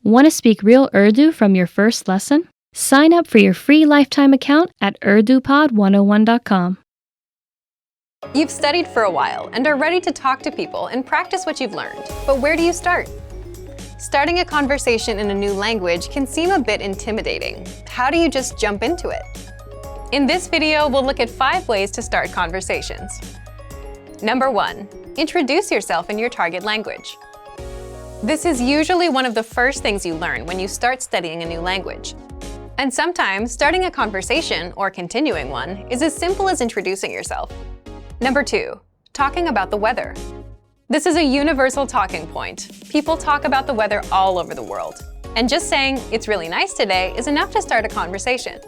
Want to speak real Urdu from your first lesson? Sign up for your free lifetime account at urdupod101.com. You've studied for a while and are ready to talk to people and practice what you've learned. But where do you start? Starting a conversation in a new language can seem a bit intimidating. How do you just jump into it? In this video, we'll look at 5 ways to start conversations. Number 1. Introduce yourself in your target language. This is usually one of the first things you learn when you start studying a new language. And sometimes, starting a conversation, or continuing one, is as simple as introducing yourself. Number 2. Talking about the weather. This is a universal talking point. People talk about the weather all over the world. And just saying, "It's really nice today," is enough to start a conversation.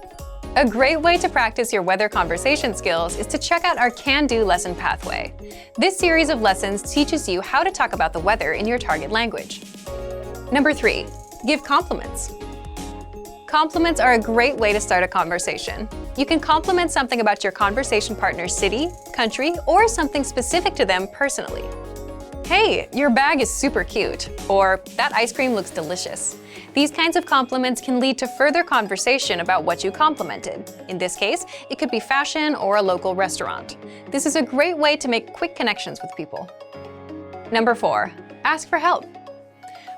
A great way to practice your weather conversation skills is to check out our Can-Do lesson pathway. This series of lessons teaches you how to talk about the weather in your target language. Number 3. Give compliments. Compliments are a great way to start a conversation. You can compliment something about your conversation partner's city, country, or something specific to them personally. "Hey, your bag is super cute," or "That ice cream looks delicious." These kinds of compliments can lead to further conversation about what you complimented. In this case, it could be fashion or a local restaurant. This is a great way to make quick connections with people. Number 4. Ask for help.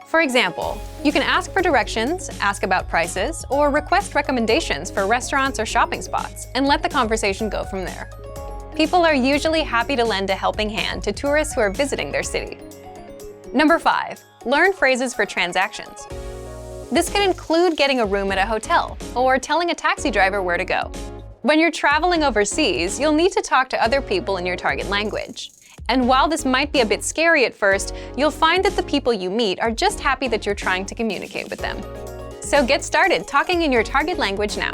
For example, you can ask for directions, ask about prices, or request recommendations for restaurants or shopping spots, and let the conversation go from there. People are usually happy to lend a helping hand to tourists who are visiting their city. Number 5. Learn phrases for transactions. This can include getting a room at a hotel, or telling a taxi driver where to go. When you're traveling overseas, you'll need to talk to other people in your target language. And while this might be a bit scary at first, you'll find that the people you meet are just happy that you're trying to communicate with them. So get started talking in your target language now.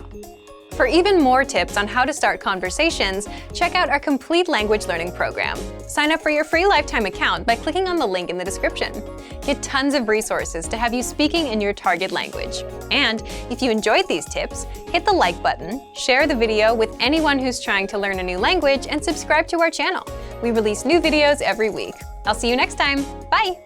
For even more tips on how to start conversations, check out our complete language learning program. Sign up for your free lifetime account by clicking on the link in the description. Get tons of resources to have you speaking in your target language. And if you enjoyed these tips, hit the like button, share the video with anyone who's trying to learn a new language, and subscribe to our channel. We release new videos every week. I'll see you next time. Bye!